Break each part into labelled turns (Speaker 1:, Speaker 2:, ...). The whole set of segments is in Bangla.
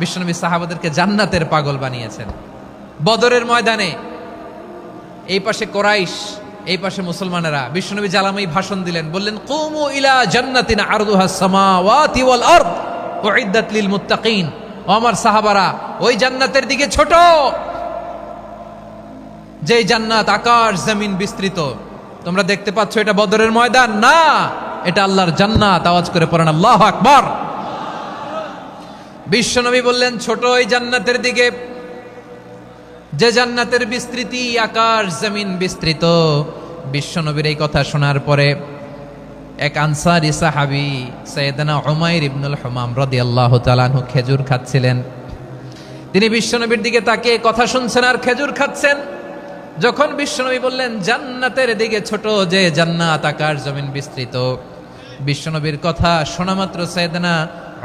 Speaker 1: বিশ্বনবী সাহাবাদেরকে জান্নাতের পাগল বানিয়েছেন। বদরের ময়দানে এই পাশে কোরাইশ, এই পাশে মুসলমানেরা, বিশ্বনবী জ্বালাময়ী ভাষণ দিলেন, বললেন কুমু ইলা জান্নাতিন আরদুহাস সামাওয়াতি ওয়াল আরদ উইদ্দাত লিল মুত্তাকিন। ও আমার সাহাবারা, ওই জান্নাতের দিকে ছোট, যেই জান্নাত আকাশ জমিন বিস্তৃত। তোমরা দেখতে পাচ্ছ এটা বদরের ময়দান না, এটা আল্লাহর জান্নাত। আওয়াজ করে পড়েন আল্লাহু আকবার। বিশ্বনবী বললেন ছোট ওই জান্নাতের দিকে, যে জান্নাতের বিস্তৃতি আকাশ জমিন বিস্তৃত। বিশ্বনবীর এই কথা শোনার পরে এক আনসারী সাহাবী সাইয়েদনা উমাইর ইবনুল হুমাম রাদিয়াল্লাহু তাআলা আনহু খেজুর খাচ্ছিলেন। তিনি বিশ্বনবীর দিকে তাকিয়ে কথা শুনছেন আর খেজুর খাচ্ছেন। যখন বিশ্বনবী বললেন জান্নাতের দিকে ছোট, যে জান্নাত আকাশ জমিন বিস্তৃত, বিশ্বনবীর কথা শোনা মাত্র সাইয়েদনা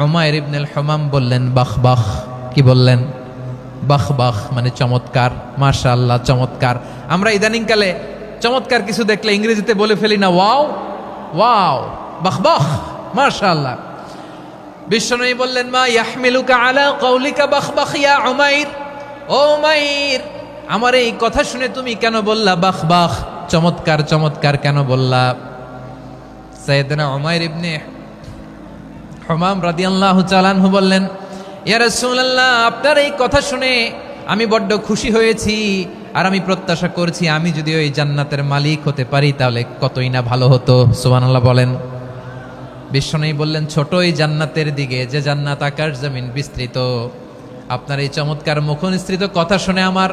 Speaker 1: উমাইর ইবনুল হুমাম বললেন বাহ বাহ। কি বললেন? বাহ বাহ, মানে চমৎকার, মাশাআল্লাহ, চমৎকার। আমরা ইদানিংকালে চমৎকার কিছু দেখলে ইংরেজিতে বলে ফেলি না ওয়াও ওয়াও, বাহ বাহ, মাশাআল্লাহ। বিশ্বনবী বললেন মা ইয়াহমিলুকা আলা কওলিকা বাহ বাহ ইয়া উমাইর। ও উমাইর, আমার এই কথা শুনে তুমি কেন বললা বাহ বাহ, চমৎকার চমৎকার কেন বললা? সাইয়েদনা উমাইর ইবনে হুমাম রাদিয়াল্লাহু তাআলা আনহু বললেন ইয়া রাসূলুল্লাহ, আপনার এই কথা শুনে আমি বড্ড খুশি হয়েছি, আর আমি প্রত্যাশা করছি আমি যদি ওই জান্নাতের মালিক হতে পারি তাহলে কতই না ভালো হতো। সুবহানাল্লাহ বলেন। বিশ্বনবী বললেন ছোট এই জান্নাতের দিকে, যে জান্নাত আকাশ জমিন বিস্তৃত। আপনার এই চমৎকার মুখনিসৃত কথা শুনে আমার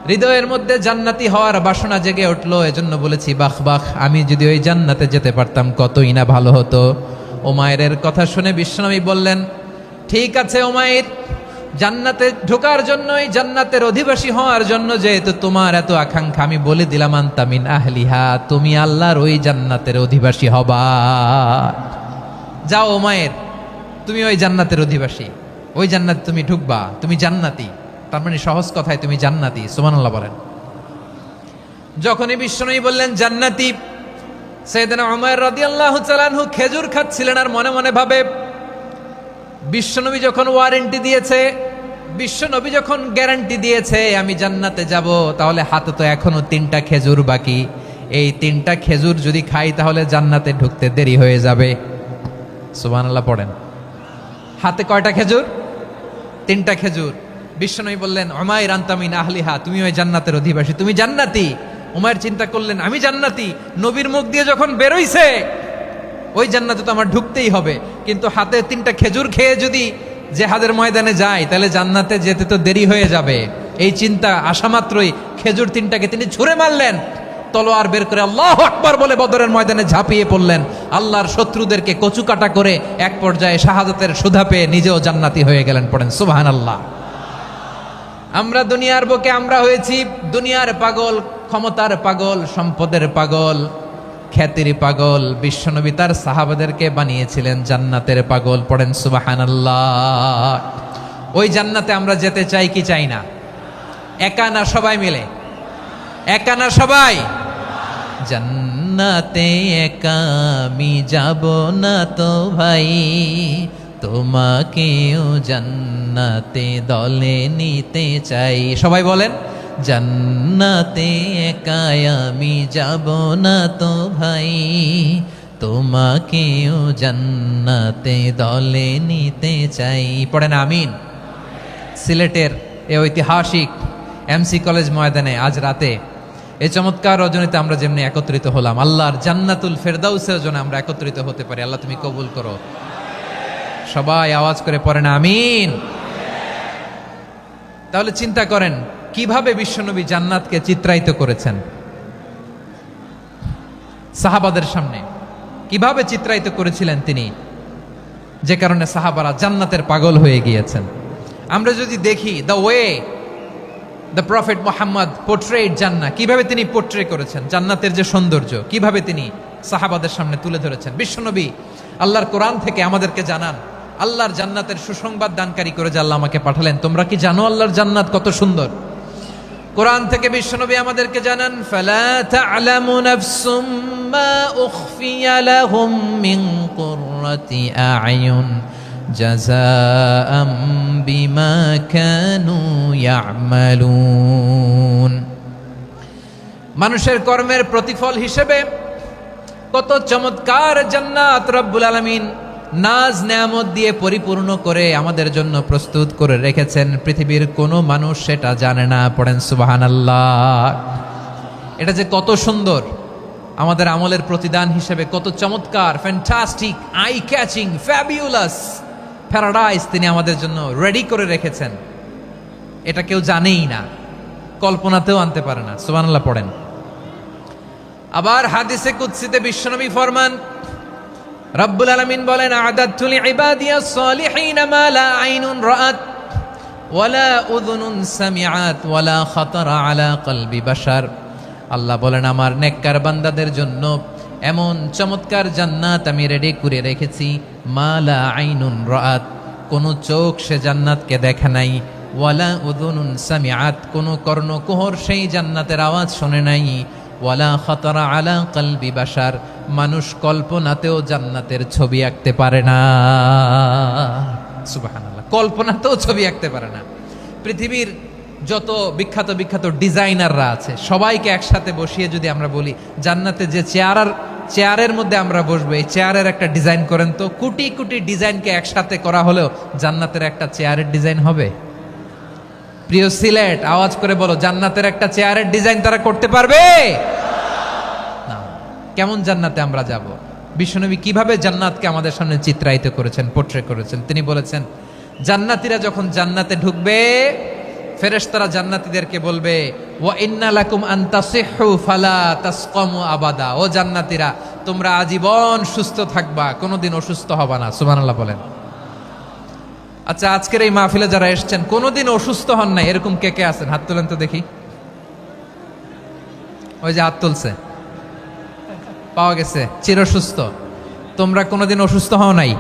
Speaker 1: হৃদয়ের মধ্যে জান্নাতি হওয়ার বাসনা জেগে উঠলো, এজন্য বলেছি বাহ বাহ, আমি যদি ওই জান্নাতে যেতে পারতাম কতই না ভালো হতো। উমাইরের কথা শুনে বিশ্বনবী বললেন ঠিক আছে উমাইর, জান্নাতে ঢোকার জন্য, এই জান্নাতের অধিবাসী হওয়ার জন্য যেহেতু তোমার এত আকাঙ্ক্ষা, আমি বলে দিলাম আনতা মিন আহলিহা, তুমি আল্লাহর ওই জান্নাতের অধিবাসী হবা। যাও উমাইর, তুমি ওই জান্নাতের অধিবাসী, ওই জান্নাতে তুমি ঢুকবা, তুমি জান্নাতি। তার মানে সহজ কথায় তুমি জান্নাতি। সুবহানাল্লাহ বলেন। যখনই বিশ্বনবী বললেন জান্নাতি, সাইয়েদনা উমাইর রাদিয়াল্লাহু তাআলা আনহু খেজুর খাচ্ছিলেন আর মনে মনে ভাবে বিশ্বনবী যখন ওয়ারেন্টি দিয়েছে, বিশ্বনবী যখন গ্যারান্টি দিয়েছে আমি জান্নাতে যাব, তাহলে হাতে তো এখনো 3টা খেজুর বাকি। এই 3টা খেজুর যদি খাই তাহলে জান্নাতে ঢুকতে দেরি হয়ে যাবে। সুবহানাল্লাহ পড়েন। হাতে কয়টা খেজুর? 3টা খেজুর। বিশ্বনবী বললেন উমাইর আনতা মিন আহলিহা, তুমি ওই জান্নাতের অধিবাসী, তুমি জান্নাতি। উমাইর চিন্তা করলেন আমি জান্নাতি, নবীর মুখ দিয়ে যখন বেরোইছে ওই জান্নাতে তো আমার ঢুকতেই হবে, কিন্তু হাতে 3টা খেজুর খেয়ে যদি জেহাদের ময়দানে যায় তাহলে জান্নাতে যেতে তো দেরি হয়ে যাবে। এই চিন্তা আসা মাত্রই খেজুর 3টাকে তিনি ছুঁড়ে মারলেন, তলোয়ার বের করে আল্লাহু আকবার বলে বদরের ময়দানে ঝাঁপিয়ে পড়লেন। আল্লাহর শত্রুদেরকে কচুকাটা করে এক পর্যায়ে শাহাদাতের সুধা পেয়ে নিজেও জান্নাতি হয়ে গেলেন। পড়েন সুবহানাল্লাহ। আমরা দুনিয়ার বুকে আমরা হয়েছি দুনিয়ার পাগল, ক্ষমতার পাগল, সম্পদের পাগল, খ্যাতির পাগল। বিশ্বনবী তার সাহাবাদেরকে বানিয়েছিলেন জান্নাতের পাগল। পড়েন সুবহানাল্লাহ। ওই জান্নাতে আমরা যেতে চাই কি চাই না? একা না সবাই মিলে? একা না সবাই? জান্নাতে একা আমি যাব না তো ভাই, তোমাকেও জান্নাতে দলে নিতে চাই। সবাই বলেন জান্নাতে একা আমি যাব না তো ভাই, তোমাকেও জান্নাতে দলে নিতে চাই। পড়েন আমিন। সিলেটের এই ঐতিহাসিক এমসি কলেজ ময়দানে আজ রাতে এই চমৎকার রজনীতে আমরা যেমনি একত্রিত হলাম, আল্লাহর জান্নাতুল ফেরদাউসের জন্য আমরা একত্রিত হতে পারি। আল্লাহ তুমি কবুল করো। সবাই আওয়াজ করে পড়েন আমিন। তাহলে চিন্তা করেন কিভাবে বিশ্বনবী জান্নাতকে চিত্রায়িত করেছেন সাহাবাদের সামনে, কিভাবে চিত্রায়িত করেছিলেন তিনি, যে কারণে সাহাবারা জান্নাতের পাগল হয়ে গিয়েছেন। আমরা যদি দেখি the way the prophet Muhammad portrait জান্নাত, কিভাবে তিনি পোর্ট্রে করেছেন জান্নাতের যে সৌন্দর্য, কিভাবে তিনি সাহাবাদের সামনে তুলে ধরেছেন। বিশ্বনবী আল্লাহর কোরআন থেকে আমাদেরকে জানান আল্লাহর জান্নাতের সুসংবাদ দানকারী করে যে আল্লাহ আমাকে পাঠালেন। তোমরা কি জানো আল্লাহর জান্নাত কত সুন্দর? কোরআন থেকে বিশ্বনবী আমাদেরকে জানান ফালা তা'লামু নাফসুম মা উখফিয়া লাহুম মিন কুররাতি আ'য়ুন জাযাআম বিমা কানু ইয়ামালুন। মানুষের কর্মের প্রতিফল হিসেবে কত চমৎকার জান্নাত রব্বুল আলামিন নাজ নেয়ামত দিয়ে পরিপূর্ণ করে আমাদের জন্য প্রস্তুত করে রেখেছেন। পৃথিবীর কোনো মানুষ সেটা জানে না। পড়েন সুবহানাল্লাহ। এটা যে কত সুন্দর, আমাদের আমলের প্রতিদান হিসেবে কত চমৎকার, fantastic, eye catching, fabulous paradise তিনি আমাদের জন্য রেডি করে রেখেছেন। এটা কেউ জানেই না, কল্পনাতেও আনতে পারে না। সুবহানাল্লাহ পড়েন। আবার হাদিসে কুদসিতে বিশ্বনবী ফরমান, রব্বুল আলামিন বলেন, আ'দাদতু লিইবাদিয়াস সালিহিন মা লা আইনুন রাআত ওয়ালা উযুনুন সামিআত ওয়ালা খাতারা আলা কলবি বাশার। আল্লাহ বলেন, আমার নেককার বান্দাদের জন্য এমন চমৎকার জান্নাত আমি রেডি করে রেখেছি, মা লা আইনুন রাআত, কোন চোখ সে জান্নাতকে দেখে নাই, ওয়ালা উযুনুন সামিআত, কোন কর্ণকুহর সেই জান্নাতের আওয়াজ শোনে নাই, ওয়ালা খাতারা আলা কলবি বাশার, মানুষ কল্পনাতেও জান্নাতের ছবি আঁকতে পারে না। সুবহানাল্লাহ, কল্পনাতেও ছবি আঁকতে পারে না। পৃথিবীর যত বিখ্যাত বিখ্যাত ডিজাইনাররা আছে সবাইকে একসাথে বসিয়ে যদি আমরা বলি জান্নাতে যে চেয়ারের মধ্যে আমরা বসবো, এই চেয়ারের একটা ডিজাইন করেন তো, কোটি কোটি ডিজাইনকে একসাথে করা হলেও জান্নাতের একটা চেয়ারের ডিজাইন হবে? প্রিয় সিলেট, আওয়াজ করে বলো, জান্নাতের একটা চেয়ারের ডিজাইন তারা করতে পারবে না। কেমন জান্নাতে আমরা যাব? বিশ্বনবী কিভাবে জান্নাতকে আমাদের সামনে চিত্রায়িত করেছেন, পোট্রে করেছেন। তিনি বলেছেন, জান্নাতীরা যখন জান্নাতে ঢুকবে, ফেরেশতারা জান্নাতীদেরকে বলবে, ওয়া ইন্না লাকুম আন তাসিহু ফালা তাসকামু আবাদা। ও জান্নাতীরা, তোমরা আজীবন সুস্থ থাকবা, কোনোদিন অসুস্থ হবা না। সুবহানাল্লাহ বলেন। আচ্ছা, আজকের এই মাহফিলে যারা এসেছেন কোনোদিন অসুস্থ হন নাই, এরকম কে কে আছেন? হাত তোলেন তো দেখি। ওই যে হাত তুলছে, পাওয়া গেছে, চিরসুস্থ। তোমরা কোনোদিন অসুস্থ হও নাই?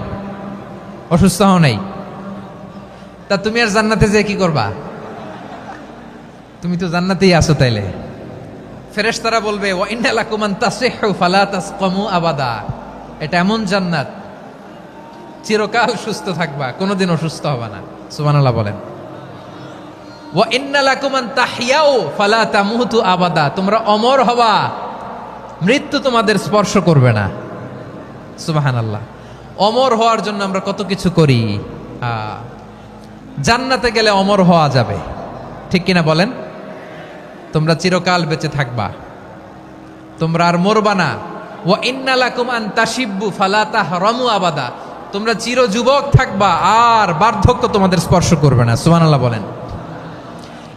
Speaker 1: অসুস্থ হও নাই? তা তুমি আর জান্নাতে যে কি করবা? তুমি তো জান্নাতেই আছো তাইলে। ফেরেশতারা বলবে, ওয়া ইন্না লাকুম আন তাসিহু ফালা তাসকামু আবাদা। এটা এমন জান্নাত, চিরকাল সুস্থ থাকবা, কোনোদিন অসুস্থ হবা না। সুবহানাল্লাহ বলেন। ওয়া ইন্না লাকুম আন তাহইয়াউ ফালা তামুতু আবাদা। তোমরা অমর হবা, মৃত্যু তোমাদের স্পর্শ করবে না। সুবহানাল্লাহ। অমর হওয়ার জন্য আমরা কত কিছু করি। জান্নাতে গেলে অমর হওয়া যাবে, ঠিক কিনা বলেন? তোমরা চিরকাল বেঁচে থাকবা, তোমরা আর মরবা না। ওয়া ইন্না লাকুম আন তাশিব্বু ফালা তাহরামু আবাদা। তোমরা চির যুবক থাকবা, আর বার্ধক্য তোমাদের স্পর্শ করবে না। সুবহানাল্লাহ বলেন।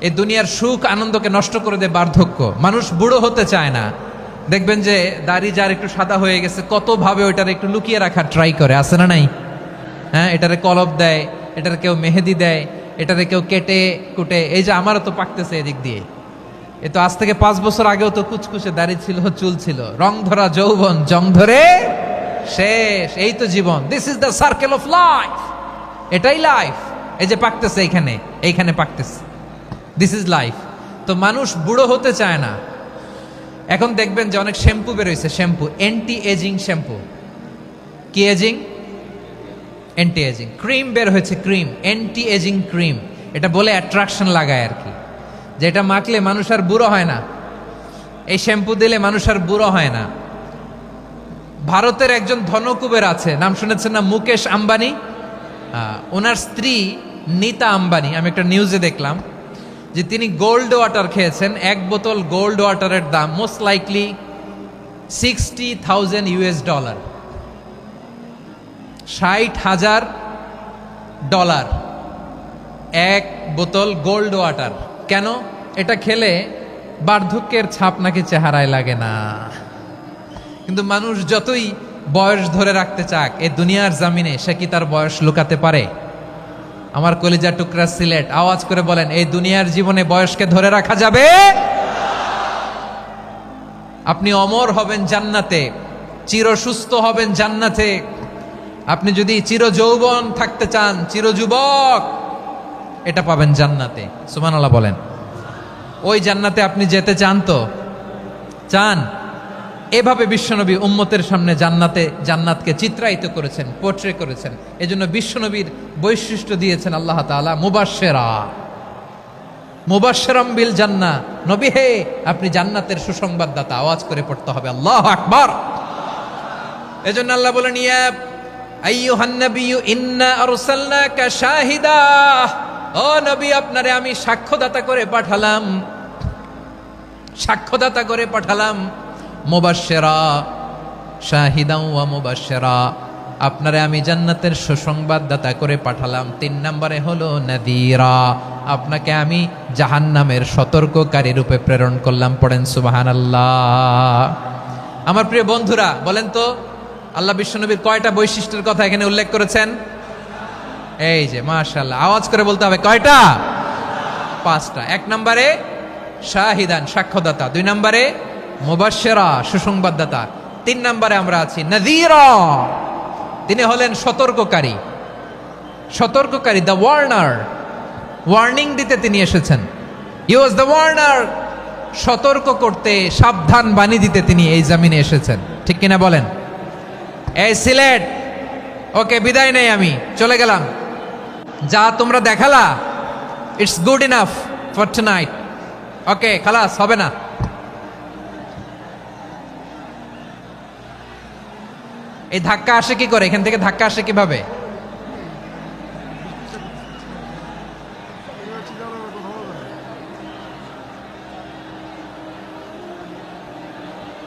Speaker 1: এই দুনিয়ার সুখ আনন্দকে নষ্ট করে দেয় বার্ধক্য। মানুষ বুড়ো হতে চায় না। দেখবেন যে দাড়ি যার একটু সাদা হয়ে গেছে, কত ভাবে ওইটার একটু লুকিয়ে রাখার ট্রাই করে, আছে না নাই? হ্যাঁ, এটারে কলব দেয়, এটার কেউ মেহেদি দেয়, এটারে কেউ কেটে কুটে। এই যে আমারও তো পাকতেছে এদিক দিয়ে, এ তো আজ থেকে 5 বছর আগেও তো কুচকুচে দাড়ি ছিল, চুল ছিল, রং ধরা যৌবন, জং ধরে শেষ। এই তো জীবন। This is the circle of life. এটাই লাইফ। এই যে পাকতেছে এইখানে পাকতেছে, দিস ইজ লাইফ। তো মানুষ বুড়ো হতে চায় না। এখন দেখবেন যে অনেক শ্যাম্পু বেরোইছে, শ্যাম্পু, অ্যান্টি এজিং শ্যাম্পু। কি এজিং? Anti ageing. ক্রিম বের হয়েছে, ক্রিম, অ্যান্টি এজিং ক্রিম। এটা বলে অ্যাট্রাকশন লাগায় আর কি, যে এটা মাখলে মানুষ আর বুড়ো হয় না, এই শ্যাম্পু দিলে মানুষ আর বুড়ো হয় না। ভারতের একজন ধনকুবের আছে, নাম শুনেছেন না? মুকেশ আম্বানি। ওনার স্ত্রী নীতা আম্বানি, আমি একটা নিউজে দেখলাম যে তিনি গোল্ড ওয়াটার খেয়েছেন। 1 বোতল গোল্ড ওয়াটারের দাম মোস্ট লাইকলি $60,000 $60,000 1 বোতল গোল্ড ওয়াটার। কেন? এটা খেলে বার্ধক্যের ছাপ নাকি চেহারায় লাগে না। কিন্তু মানুষ যতই বয়স ধরে রাখতে চাক এই দুনিয়ার জামিনে, সে কি তার বয়স লুকাতে পারে? আমার কলিজা টুকরা সিলেট, আওয়াজ করে বলেন, এই দুনিয়ার জীবনে বয়সকে ধরে রাখা যাবে? আপনি অমর হবেন জান্নাতে, চির সুস্থ হবেন জান্নাতে। আপনি যদি চির যৌবন থাকতে চান, চির যুবক, এটা পাবেন জান্নাতে। সুবহানাল্লাহ বলেন। ওই জান্নাতে আপনি যেতে চান তো? চান? এভাবে বিশ্বনবী উম্মতের সামনে জান্নাতকে চিত্রায়িত করেছেন, পোর্ট্রে করেছেন। এজন্য বিশ্বনবীর বৈশিষ্ট্য দিয়েছেন আল্লাহ তাআলা মুবাশশিরাম বিল জান্নাহ। নবী হে, আপনি জান্নাতের সুসংবাদদাতা। আওয়াজ করে পড়তে হবে আল্লাহু আকবার। এজন্য আল্লাহ বলেন, ইয়া আইয়ুহান নাবিয়্যু ইন্না আরসালনাকা শাহিদা। ও নবী, আপনারে আমি সাক্ষ্যদাতা করে পাঠালাম। মুবাশশিরা শাহিদাও ওয়া মুবাশশিরা, আপনারে আমি জান্নাতের সুসংবাদদাতা করে পাঠালাম। 3 নম্বরে হলো নাযীরা, আপনাকে আমি জাহান্নামের সতর্ককারী রূপে প্রেরণ করলাম। পড়েন সুবহানাল্লাহ। আমার প্রিয় বন্ধুরা, বলেন তো আল্লাহ বিশ্বনবীর কয়টা বৈশিষ্ট্যের কথা এখানে উল্লেখ করেছেন? এই যে মাশাআল্লাহ, আওয়াজ করে বলতে হবে কয়টা? 5টা। 1 নম্বরে শাহিদান, সাক্ষ্যদাতা। 2 নম্বরে মুবাশশিরা, সুসংবাদদাতা। 3 নম্বরে আমরা আছি নাযীরা, তিনি হলেন সতর্ককারী। দ্য ওয়ার্নার, ওয়ার্নিং দিতে তিনি এসেছেন। হি ওয়াজ দ্য ওয়ার্নার, সতর্ক করতে, সাবধান বাণী দিতে তিনি এই জমিনে এসেছেন। ঠিক কিনা বলেন? এই সিলেট, ওকে বিদায় নেই, আমি চলে গেলাম। যা তোমরা দেখালা, it's good enough for tonight. Okay, খালাস, হবে না। এই ধাক্কা আসে কি করে? এখান থেকে ধাক্কা আসে কিভাবে?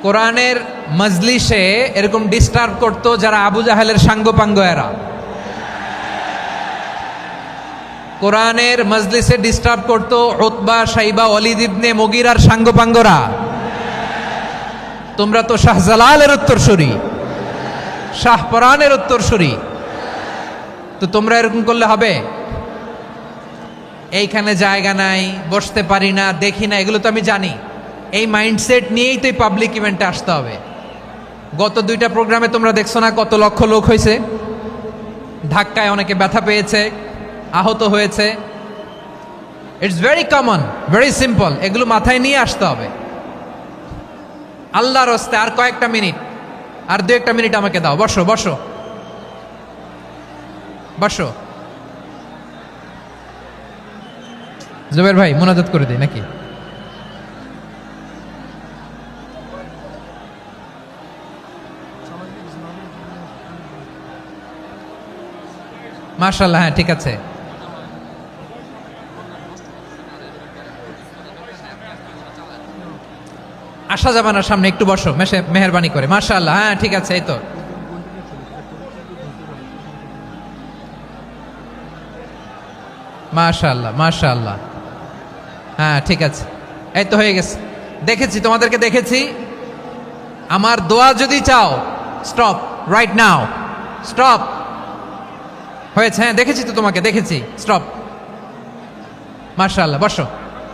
Speaker 1: কোরআনের মজলিসে এরকম ডিস্টার্ব করতো যারা আবু জাহেলের সাঙ্গপাঙ্গ এরা। কোরআনের মজলিসে ডিস্টার্ব করতো উতবা, শাইবা, ওয়ালিদ ইবনে মুগীরার সাঙ্গপাঙ্গরা। তোমরা তো শাহজালালের উত্তরসূরি, শাহপরানের উত্তরসূরি, তো তোমরা এরকম করলে হবে? এইখানে জায়গা নাই, বসতে পারি না, দেখি না, এগুলো তো আমি জানি। এই মাইন্ডসেট নিয়েই তো এই পাবলিক ইভেন্টে আসতে হবে। গত 2টা প্রোগ্রামে তোমরা দেখছো না কত লক্ষ লোক হয়েছে? ধাক্কায় অনেকে ব্যথা পেয়েছে, আহত হয়েছে। It's very common, very simple. এগুলো মাথায় নিয়ে আসতে হবে। আল্লাহর রাস্তে আর কয়েকটা মিনিট, আর 2-1টা মিনিট আমাকে দাও। বসো বসো বসো। জুবের ভাই, মুনাজাত করে দিই নাকি? মাশাআল্লাহ, হ্যাঁ ঠিক আছে। আসা যাবে না সামনে, একটু বসো মেহেরবানি করে। মাশাআল্লাহ, হ্যাঁ ঠিক আছে। এই তো মাশাআল্লাহ, মাশাআল্লাহ, হ্যাঁ ঠিক আছে। এই তো হয়ে গেছে। দেখেছি, তোমাদেরকে দেখেছি। আমার দোয়া যদি চাও, স্টপ রাইট নাও, স্টপ। হয়েছে? হ্যাঁ দেখেছি তো, তোমাকে দেখেছি। স্টপ। মাশাআল্লাহ, বসো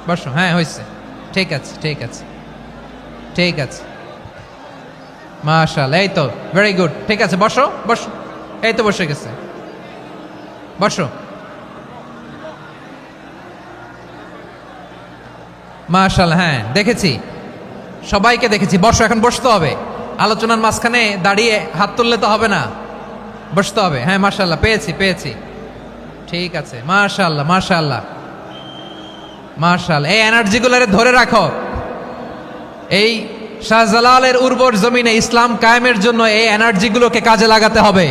Speaker 1: বসো। হ্যাঁ হয়েছে, ঠিক আছে ঠিক আছে ঠিক আছে। মাশাআল্লাহ, এই তো ভেরি গুড। ঠিক আছে, বসো বসো। এই তো বসে গেছে, বসো। মাশাআল্লাহ, হ্যাঁ দেখেছি, সবাইকে দেখেছি। বসো, এখন বসতে হবে। আলোচনার মাঝখানে দাঁড়িয়ে হাত তুললে তো হবে না, বসতে হবে। হ্যাঁ মাশাআল্লাহ, পেয়েছি। ঠিক আছে, মাশাআল্লাহ মাশাআল্লাহ মাশাআল্লাহ। এই এনার্জিগুলোরে ধরে রাখো। এই শাহজালালের উর্বর জমিনে ইসলাম কায়েমের জন্য এই এনার্জিগুলোকে কাজে লাগাতে হবে।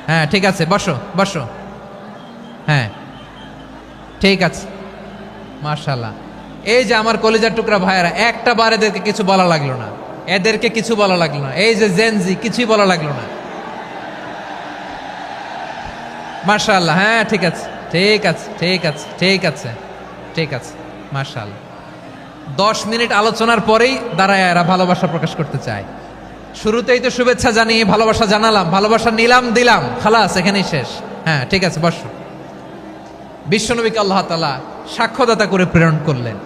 Speaker 1: হ্যাঁ ঠিক আছে, বসো বসো। হ্যাঁ ঠিক আছে, মাশাআল্লাহ। এই যে আমার কলিজার টুকরা ভাইয়েরা, একটা বার এদেরকে কিছু বলা লাগলো না, এদেরকে কিছু বলা লাগলো না। এই যে জেনজি, কিছুই বলা লাগলো না। মাশাআল্লাহ, হ্যাঁ ঠিক আছে ঠিক আছে ঠিক আছে ঠিক আছে ঠিক আছে। মাশাআল্লাহ। 10 মিনিট আলোচনার পরেই দাঁড়ায় এরা ভালোবাসা প্রকাশ করতে চায়। শুরুতেই তো শুভেচ্ছা জানিয়ে ভালোবাসা জানালাম, ভালোবাসা নিলাম, দিলাম, খালাস, এখানেই শেষ। হ্যাঁ ঠিক আছে, বসো। বিশ্বনবীকে আল্লাহ তাআলা সাক্ষ্যদাতা করে প্রেরণ করলেন,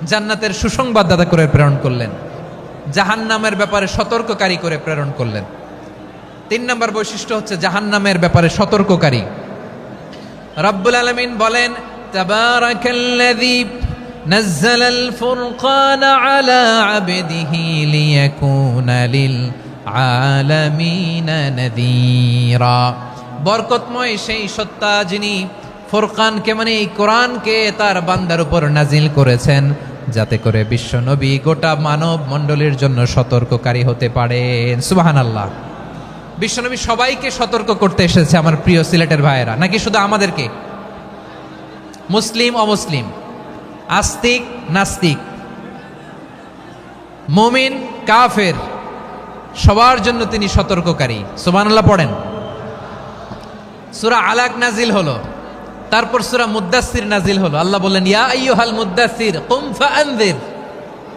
Speaker 1: জান্নাতের সুসংবাদদাতা করে প্রেরণ করলেন, জাহান্নামের ব্যাপারে সতর্ককারী করে প্রেরণ করলেন। 3 নম্বর বৈশিষ্ট্য হচ্ছে জাহান্নামের ব্যাপারে সতর্ককারী। রব্বুল আলামিন বলেন, তাবারাকাল্লাযী নাজ্জালাল ফুরকানা আলা আবদিহি লিয়াকুনা লিল আলামিনা নাযীরা। বরকতময় সেই সত্তা যিনি ফুরকানকে মানে এই কোরআনকে তার বান্দার উপর নাজিল করেছেন, যাতে করে বিশ্ব নবী গোটা মানব মণ্ডলীর জন্য সতর্ককারী হতে পারেন। সুবহানাল্লাহ। বিশ্বনবী সবাইকে সতর্ক করতে এসেছে আমার প্রিয় সিলেটের ভাইয়েরা, নাকি শুধু আমাদেরকে? মুসলিম অমুসলিম, আস্তিক নাস্তিক, মুমিন কাফের, সবার জন্য তিনি সতর্ককারী। সুবহানাল্লাহ পড়েন। সূরা আলাক নাজিল হলো, তারপর সূরা মুদ্দাসসির নাজিল হলো। আল্লাহ বললেন, ইয়া আইয়ুহাল মুদ্দাসসির কুম ফাআনযির,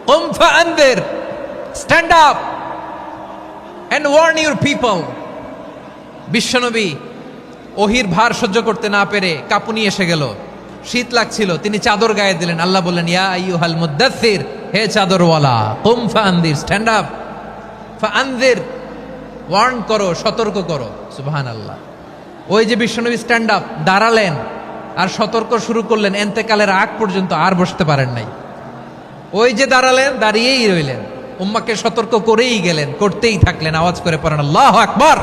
Speaker 1: কুম ফাআনযির, stand up and warn your people. বিশ্বনবী ওহির ভার সহ্য করতে না পেরে কাঁপুনি এসে গেল, শীত লাগছিল, তিনি চাদর গায়ে দিলেন। আল্লাহ বললেন, ইয়া আইয়ুহাল মুদ্দাসসির, হে চাদরওয়ালা, কুম ফাআনযির, স্ট্যান্ড আপ, ফাআনযির, ওয়ার্ন করো, সতর্ক করো। সুবহানাল্লাহ। ওই যে বিশ্বনবী স্ট্যান্ড আপ, দাঁড়ালেন আর সতর্ক শুরু করলেন, এন্তেকালের আগ পর্যন্ত আর বসতে পারেন নাই। ওই যে দাঁড়ালেন, দাঁড়িয়েই রইলেন, উম্মাকে সতর্ক করেই গেলেন, করতেই থাকলেন। আওয়াজ করে পড়েন আল্লাহু আকবার।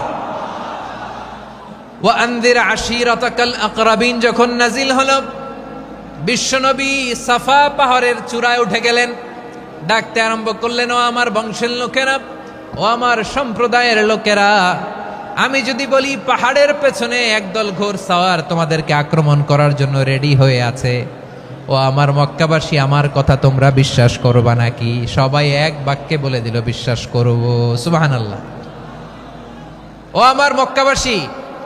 Speaker 1: ওয়া আনযির আশীরাতাকাল আকরাবিন যখন নাজিল হলো, বিশ্বনবী সাফা পাহাড়ের চূড়ায় উঠে গেলেন, ডাকতে আরম্ভ করলেন, ও আমার বংশের লোকেরা, ও আমার সম্প্রদায়ের লোকেরা, আমি যদি বলি পাহাড়ের পেছনে একদল ঘোড়সাওয়ার তোমাদেরকে আক্রমণ করার জন্য রেডি হয়ে আছে, ও আমার মক্কাবাসী, আমার কথা তোমরা বিশ্বাস করবা নাকি? সবাই এক বাক্যে বলে দিল, বিশ্বাস করব। সুবহানাল্লাহ। ও আমার মক্কাবাসী,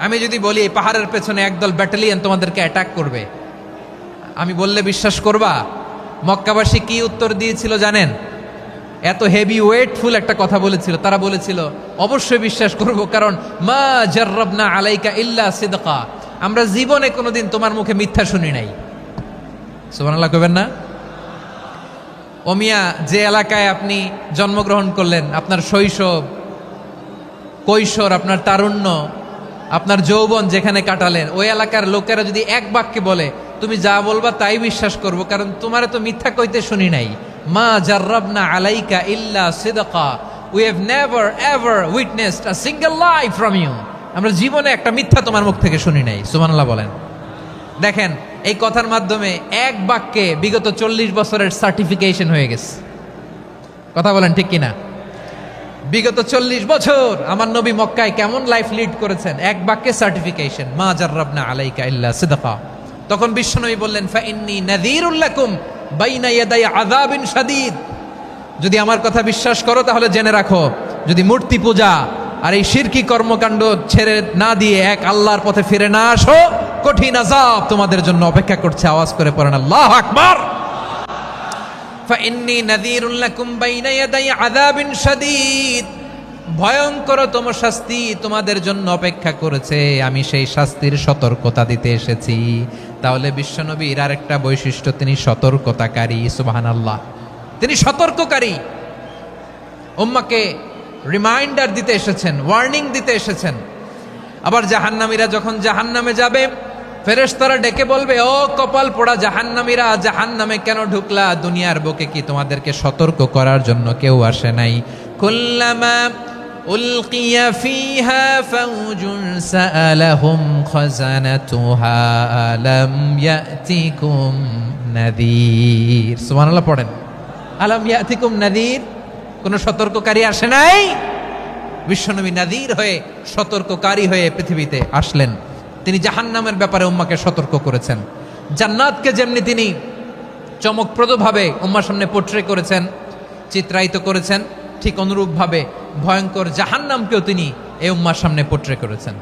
Speaker 1: আমি যদি বলি এই পাহাড়ের পেছনে একদল ব্যাটালিয়ন তোমাদেরকে অ্যাটাক করবে, আমি বললে বিশ্বাস করবা? মক্কাবাসী কি উত্তর দিয়েছিল জানেন? এত হেভি ওয়েটফুল একটা কথা বলেছিল। তারা বলেছিল, অবশ্যই বিশ্বাস করব, কারণ মা জাররাবনা আলাইকা ইল্লা সিদকা, আমরা জীবনে কোনোদিন তোমার মুখে মিথ্যা শুনি নাই। সুবহানাল্লাহ কইবেন না? ও মিয়া, যে এলাকায় আপনি জন্মগ্রহণ করলেন, আপনার শৈশব, কৈশোর, আপনার তারুণ্য, আপনার যৌবন যেখানে কাটালেন, ওই এলাকার লোকেরা যদি এক বাক্যে বলে তুমি যা বলবা তাই বিশ্বাস করব, কারণ তোমারে তো মিথ্যা কইতে শুনি নাই। মা জাররাবনা আলাইকা ইল্লা সিদকা, we have never ever witnessed a single lie from you, আমরা জীবনে একটা মিথ্যা তোমার মুখ থেকে শুনি নাই। সুবহানাল্লাহ বলেন। দেখেন, এই কথার মাধ্যমে এক বাক্যে বিগত 40 বছরের সার্টিফিকেশন হয়ে গেছে। কথা বলেন ঠিক কিনা? বিগত 40 বছর আমার নবী মক্কায় কেমন লাইফ লিড করেছেন, এক বাক্যে সার্টিফিকেশন, মা জাররাবনা আলাইকা ইল্লা সিদকা। তখন বিশ্বনবী বললেন, ফাইন্নী নাযীরুল লাকুম বাইনা ইয়াদাই আযাবিন শাদীদ, যদি আমার কথা বিশ্বাস করো তাহলে জেনে রাখো, যদি মূর্তি পূজা আর এই শিরকি কর্মকাণ্ড ছেড়ে না দিয়ে এক আল্লাহর পথে ফিরে না আসো, কঠিন আযাব তোমাদের জন্য অপেক্ষা করছে। আওয়াজ করে পড়েন আল্লাহু আকবার। ফাইন্নী নাযীরুল লাকুম বাইনা ইয়াদাই আযাবিন শাদীদ, ভয়ঙ্করতম শাস্তি তোমাদের জন্য অপেক্ষা করেছে, আমি সেই শাস্তির সতর্কতা দিতে এসেছি। তাহলে বিশ্বনবীর আরেকটা বৈশিষ্ট্য, তিনি সতর্কতাকারী। সুবহানাল্লাহ। তিনি সতর্ককারী, উম্মাকে রিমাইন্ডার দিতে এসেছেন, ওয়ার্নিং দিতে এসেছেন। আবার জাহান্নামীরা যখন জাহান্নামে যাবে, ফেরেশতারা ডেকে বলবে, ও কপাল পোড়া জাহান্নামীরা, জাহান্নামে কেন ঢুকলা? দুনিয়ার বুকে কি তোমাদেরকে সতর্ক করার জন্য কেউ আসে নাই? কুল্লামা উলকিয়া ফিহা ফাউজুন সাআলাহুম খাযানাতুহা আলাম ইয়াতিকুম নাযীর। সুবহানাল্লাহ পড়েন। আলাম ইয়াতিকুম নাযীর, কোন সতর্ককারী আসে নাই? বিশ্বনবী নাযীর হয়ে, সতর্ককারী হয়ে পৃথিবীতে আসলেন। তিনি জাহান্নামের ব্যাপারে উম্মাকে সতর্ক করেছেন। জান্নাতকে যেমনি তিনি চমকপ্রদভাবে উম্মার সামনে পোট্রে করেছেন, চিত্রায়িত করেছেন, ঠিক অনুরূপভাবে ভয়ঙ্কর জাহান্নামকেও তিনি এই উম্মার সামনে পোট্রে করেছেন।